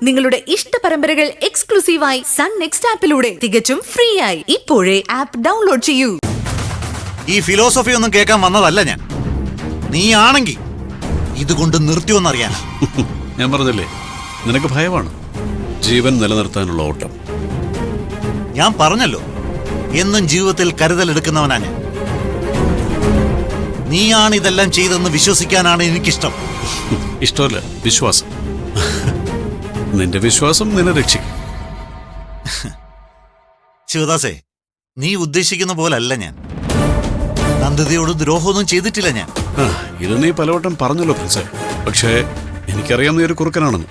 നിങ്ങളുടെ ഇഷ്ട പരമ്പരകൾ എക്സ്ക്ലൂസീവായി സൺ നെക്സ്റ്റ് ആപ്പിലൂടെ തികച്ചും ഫ്രീ ആയി ഇപ്പോഴേ ആപ്പ് ഡൗൺലോഡ് ചെയ്യൂ. ഈ ഫിലോസഫി ഒന്നും കേൾക്കാൻ വന്നതല്ല ഞാൻ. നീ ആണെങ്കിൽ ഇതുകൊണ്ട് നിർത്തിയോന്നറിയാൻ. ഞാൻ പറഞ്ഞില്ലേ, നിനക്ക് ഭയമാണ് ജീവൻ നിലനിർത്താനുള്ള ഓട്ടം. ഞാൻ പറഞ്ഞല്ലോ, എന്നും ജീവിതത്തിൽ കരുതലെടുക്കുന്നവനാ ഞാൻ. നീയാണ് ഇതെല്ലാം ചെയ്തെന്ന് വിശ്വസിക്കാനാണ് എനിക്കിഷ്ടം. ഇഷ്ടമല്ല, വിശ്വാസം. നിന്റെ വിശ്വാസം നിന്നെ രക്ഷിക്കും. ശിവദാസേ, നീ ഉദ്ദേശിക്കുന്ന പോലല്ല ഞാൻ. നന്ദിതയോട് ദ്രോഹമൊന്നും ചെയ്തിട്ടില്ല ഞാൻ. ഇത് നീ പലവട്ടം പറഞ്ഞല്ലോ പ്രിൻസേ. പക്ഷേ എനിക്കറിയാം നീ ഒരു കുറുക്കനാണെന്ന്.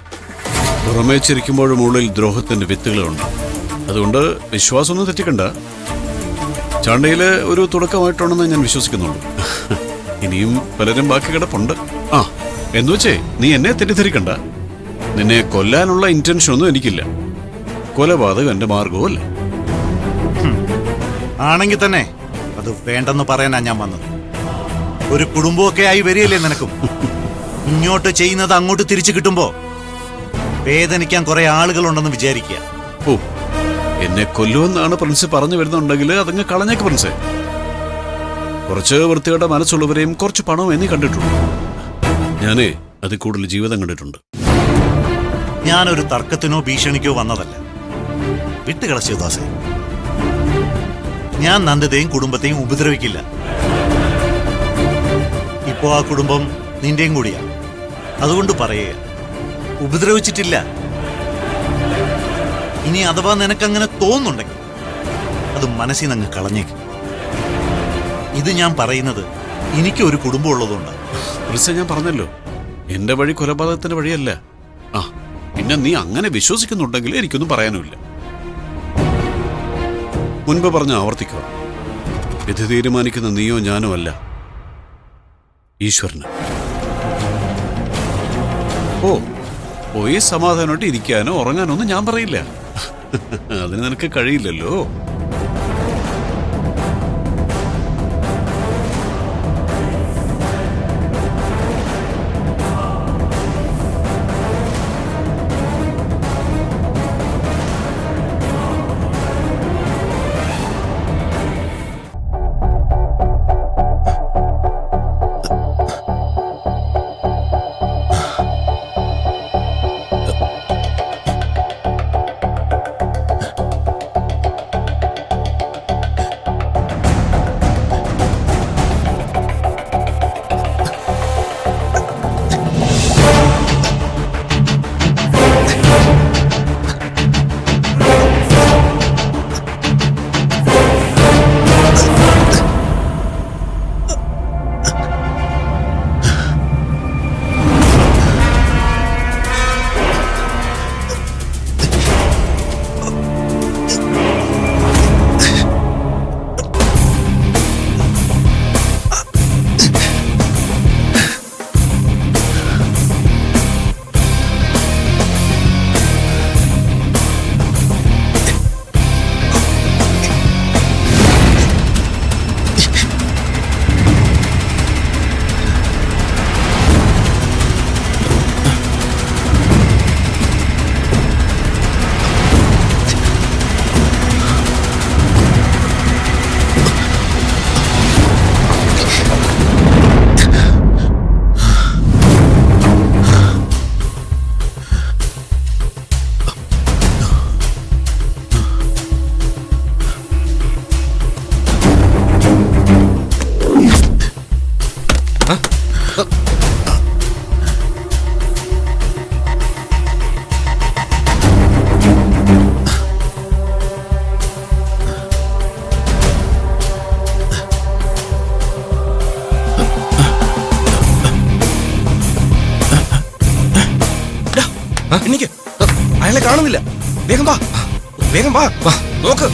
പുറമേ ചിരിക്കുമ്പോഴും ഉള്ളിൽ ദ്രോഹത്തിന്റെ വിത്തുകളുണ്ട്. അതുകൊണ്ട് വിശ്വാസമൊന്നും തെറ്റിക്കണ്ട. ചാണ്ടയില് ഒരു തുടക്കമായിട്ടുണ്ടെന്ന് ഞാൻ വിശ്വസിക്കുന്നുള്ളൂ. ഇനിയും പലരും ബാക്കി കിടപ്പുണ്ട്. എന്ന് വെച്ചേ നീ എന്നെ തെറ്റിദ്ധരിക്കണ്ട. നിന്നെ കൊല്ലാനുള്ള ഇന്റൻഷനൊന്നും എനിക്കില്ല. കൊലപാതകം എന്റെ മാർഗവും അല്ല. ആണെങ്കിൽ തന്നെ അത് വേണ്ടെന്ന് പറയാനാ ഞാൻ വന്നത്. ഒരു കുടുംബമൊക്കെ ആയി വരികയല്ലേ നിനക്കും. ഇങ്ങോട്ട് ചെയ്യുന്നത് അങ്ങോട്ട് തിരിച്ചു കിട്ടുമ്പോ വേദനിക്കാൻ കുറെ ആളുകളുണ്ടെന്ന് വിചാരിക്കുക. ഓ, എന്നെ കൊല്ലുമെന്നാണ് പ്രിൻസ് പറഞ്ഞു വരുന്നുണ്ടെങ്കിൽ അതങ്ങ് കളഞ്ഞേക്ക് പ്രിൻസേ. കുറച്ച് വൃത്തിയുടെ മനസ്സുള്ളവരെയും കുറച്ച് പണവും എന്നീ കണ്ടിട്ടുണ്ട്. ഞാനേ അതിൽ കൂടുതൽ ജീവിതം കണ്ടിട്ടുണ്ട്. ഞാനൊരു തർക്കത്തിനോ ഭീഷണിക്കോ വന്നതല്ല. വിട്ടുകള ശിവദാസേ. ഞാൻ നന്ദിതയും കുടുംബത്തെയും ഉപദ്രവിക്കില്ല. ഇപ്പോ ആ കുടുംബം നിന്റെയും കൂടിയാ. അതുകൊണ്ട് പറയുക, ഉപദ്രവിച്ചിട്ടില്ല. ഇനി അഥവാ നിനക്കങ്ങനെ തോന്നുന്നുണ്ടെങ്കിൽ അത് മനസ്സിൽ നിന്ന് കളഞ്ഞേക്ക്. ഇത് ഞാൻ പറയുന്നത് എനിക്ക് ഒരു കുടുംബം ഉള്ളതുകൊണ്ടാണ്. ഞാൻ പറഞ്ഞല്ലോ, എന്റെ വഴി കൊലപാതകത്തിന്റെ വഴിയല്ല. പിന്നെ നീ അങ്ങനെ വിശ്വസിക്കുന്നുണ്ടെങ്കിൽ എനിക്കൊന്നും പറയാനുമില്ല. മുൻപ് പറഞ്ഞ ആവർത്തിക്കുക, വിധി തീരുമാനിക്കുന്ന നീയോ ഞാനോ അല്ല, ഈശ്വരന്. പോയി സമാധാനമായിട്ട് ഇരിക്കാനോ ഉറങ്ങാനോ ഒന്നും ഞാൻ പറയില്ല. അതിന് നിനക്ക് കഴിയില്ലല്ലോ. അയാളെ കാണുന്നില്ല. വേഗം വാ, വേഗം വാ, നോക്ക്.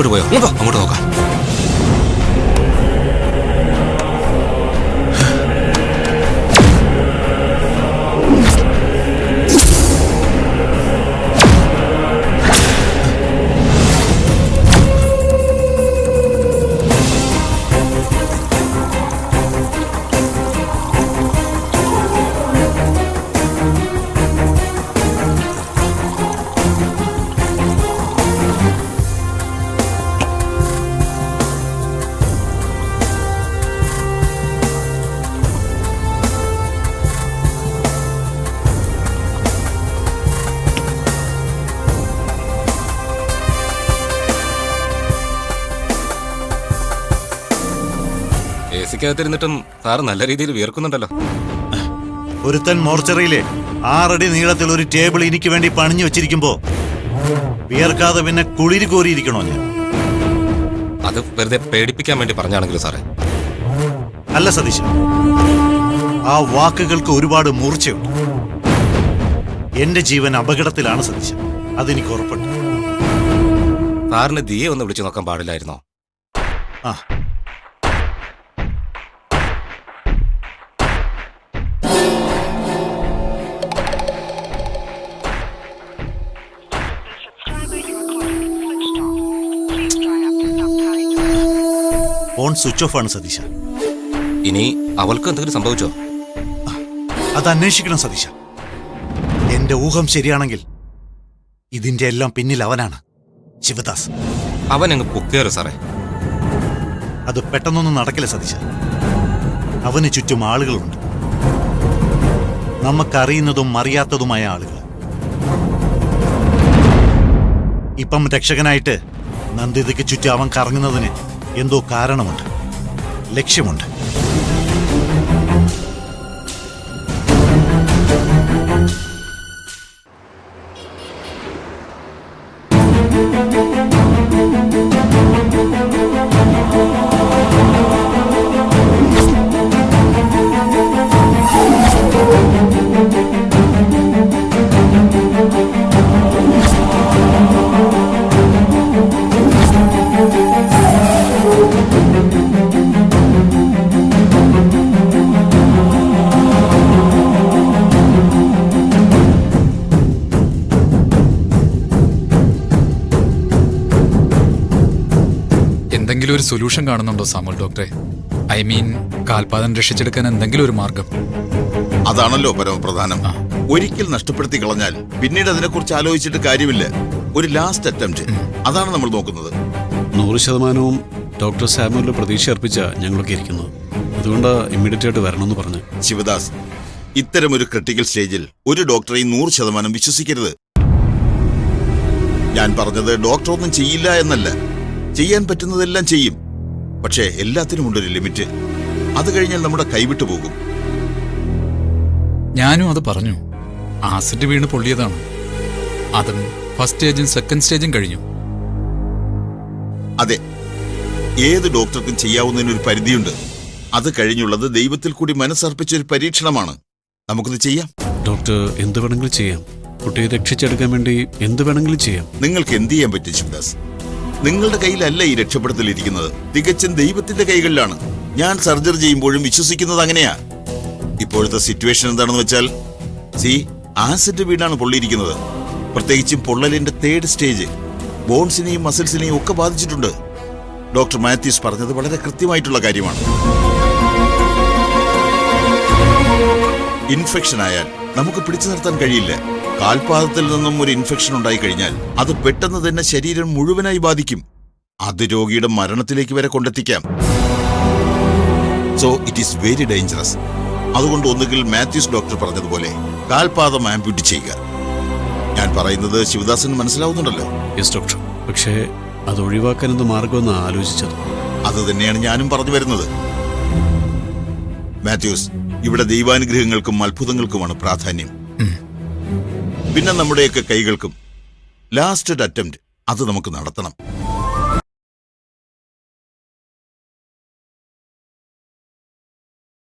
അങ്ങോട്ട് പോയോ? അങ്ങോട്ട് നോക്കാം. ിരുന്നിട്ടും സാറ് നല്ല രീതിയിൽ വിയർക്കുന്നുണ്ടല്ലോ. ഒരുത്തൻ മോർച്ചറിയിലെ 6 അടി നീളത്തിൽ ഒരു ടേബിൾ എനിക്ക് വേണ്ടി പണിഞ്ഞു വെച്ചിരിക്കുമ്പോ വിയർക്കാതെ പിന്നെ കുളിരി കോരിയിരിക്കണോ ഞാൻ? അത് വെറുതെ പേടിപ്പിക്കാൻ വേണ്ടി പറഞ്ഞാണെങ്കിലും സാറേ. അല്ല സതീശ, ആ വാക്കുകൾക്ക് ഒരുപാട് മൂർച്ചയുണ്ട്. എന്റെ ജീവൻ അപകടത്തിലാണ് സതീശ, അതെനിക്ക് ഉറപ്പുണ്ട്. സാറിന് ദിയെ ഒന്ന് വിളിച്ചു നോക്കാൻ പാടില്ലായിരുന്നോ? ആ, ഫോൺ സ്വിച്ച് ഓഫ് ആണ് സതീശ. ഇനി അവൾക്ക് എന്തെങ്കിലും സംഭവിച്ചോ? അത് അന്വേഷിക്കണം സതീശ. എന്റെ ഊഹം ശരിയാണെങ്കിൽ ഇതിന്റെ എല്ലാം പിന്നിൽ അവനാണ്, ശിവദാസ്. അവൻ അങ്ങ് പൊക്കേറ് സാറേ. അത് പെട്ടെന്നൊന്നും നടക്കില്ല സതീശ. അവന് ചുറ്റും ആളുകളുണ്ട്, നമുക്കറിയുന്നതും അറിയാത്തതുമായ ആളുകൾ. ഇപ്പം രക്ഷകനായിട്ട് നന്ദിതയ്ക്ക് ചുറ്റും അവൻ കറങ്ങുന്നതിന് എന്തോ കാരണമുണ്ട്, ലക്ഷ്യമുണ്ട്. എന്തെങ്കിലും ഒരു സൊല്യൂഷൻ കാണുന്നുണ്ടോ സാമുൽ ഡോക്ടറെ? ഐ മീൻ, കാൽപാദം രക്ഷിച്ചെടുക്കാൻ എന്തെങ്കിലും ഒരു മാർഗം. അതാണല്ലോ പരമപ്രധാനം. ഒരിക്കൽ നഷ്ടപ്പെടുത്തി കളഞ്ഞാൽ പിന്നീട് അതിനെക്കുറിച്ച് ആലോചിച്ചിട്ട് കാര്യമില്ല. ഒരു ലാസ്റ്റ് അറ്റംപ്റ്റ്, അതാണ് നമ്മൾ നോക്കുന്നത്. 100% ഡോക്ടർ സാമുവലിൽ പ്രതീക്ഷ അർപ്പിച്ച ഞങ്ങളൊക്കെ ഇരിക്കുന്നത്. അതുകൊണ്ട് ഇമ്മീഡിയറ്റ് ആയിട്ട് വരണമെന്ന് പറഞ്ഞു. ശിവദാസ്, ഇത്തരമൊരു ക്രിട്ടിക്കൽ സ്റ്റേജിൽ ഒരു ഡോക്ടറെയും 100% വിശ്വസിക്കരുത്. ഞാൻ പറഞ്ഞത് ഡോക്ടർ ഒന്നും ചെയ്യില്ല എന്നല്ല, ചെയ്യാൻ പറ്റുന്നതെല്ലാം ചെയ്യും. പക്ഷേ എല്ലാത്തിനും ഉണ്ടൊരു ലിമിറ്റ്. അത് കഴിഞ്ഞാൽ നമ്മുടെ കൈവിട്ടു പോകും. ഞാനും അത് പറഞ്ഞു. ആസിഡ് വീണ് പൊള്ളിയതാണ്. അതും ഫസ്റ്റ് സ്റ്റേജും സെക്കൻഡ് സ്റ്റേജും കഴിഞ്ഞു. അതെ, ഏത് ഡോക്ടർക്കും ചെയ്യാവുന്നതിനൊരു പരിധിയുണ്ട്. അത് കഴിഞ്ഞുള്ളത് ദൈവത്തിൽ കൂടി മനസ്സർപ്പിച്ചൊരു പരീക്ഷണമാണ്. നമുക്കത് ചെയ്യാം. ഡോക്ടർ, എന്ത് വേണമെങ്കിലും ചെയ്യാം. കുട്ടിയെ രക്ഷിച്ചെടുക്കാൻ വേണ്ടി എന്ത് വേണമെങ്കിലും ചെയ്യാം. നിങ്ങൾക്ക് എന്ത് ചെയ്യാൻ പറ്റും ശിവദാസ്? നിങ്ങളുടെ കയ്യിലല്ല ഈ രക്ഷപ്പെടുത്തലിരിക്കുന്നത്, തികച്ചും ദൈവത്തിന്റെ കൈകളിലാണ്. ഞാൻ സർജറി ചെയ്യുമ്പോഴും വിശ്വസിക്കുന്നത് അങ്ങനെയാ. ഇപ്പോഴത്തെ സിറ്റുവേഷൻ എന്താണെന്ന് വെച്ചാൽ, ആസിഡ് വീണാണ് പൊള്ളിയിരിക്കുന്നത്. പ്രത്യേകിച്ചും പൊള്ളലിന്റെ 3rd സ്റ്റേജ് ബോൺസിനെയും മസിൽസിനെയും ഒക്കെ ബാധിച്ചിട്ടുണ്ട്. ഡോക്ടർ മാത്യൂസ് പറഞ്ഞത് വളരെ കൃത്യമായിട്ടുള്ള കാര്യമാണ്. ഇൻഫെക്ഷൻ ആയാൽ നമുക്ക് പിടിച്ചു നിർത്താൻ കഴിയില്ല. കാൽപാദത്തിൽ നിന്നും ഒരു ഇൻഫെക്ഷൻ ഉണ്ടായി കഴിഞ്ഞാൽ അത് പെട്ടെന്ന് തന്നെ ശരീരം മുഴുവനായി ബാധിക്കും. അത് രോഗിയുടെ മരണത്തിലേക്ക് വരെ കൊണ്ടെത്തിക്കാം. So it is very dangerous. അതുകൊണ്ട് ഒന്നുകിൽ മാത്യൂസ് ഡോക്ടർ പറഞ്ഞതുപോലെ കാൽപാദം ആംപ്യൂട്ട് ചെയ്യുക. ഞാൻ പറയുന്നത് ശിവദാസന് മനസ്സിലാവുന്നുണ്ടല്ലോ? Yes doctor. പക്ഷേ അത് ഒഴിവാക്കാൻ എന്ത് മാർഗമെന്ന് ആലോചിച്ചത്. അത് തന്നെയാണ് ഞാനും പറഞ്ഞു വരുന്നത്. മാത്യൂസ്, ഇവിടെ ദൈവാനുഗ്രഹങ്ങൾക്കും അത്ഭുതങ്ങൾക്കുമാണ് പ്രാധാന്യം. പിന്നെ നമ്മുടെയൊക്കെ കൈകൾക്കും ലാസ്റ്റ് അറ്റംപ്റ്റ് അത് നമുക്ക് നടത്തണം.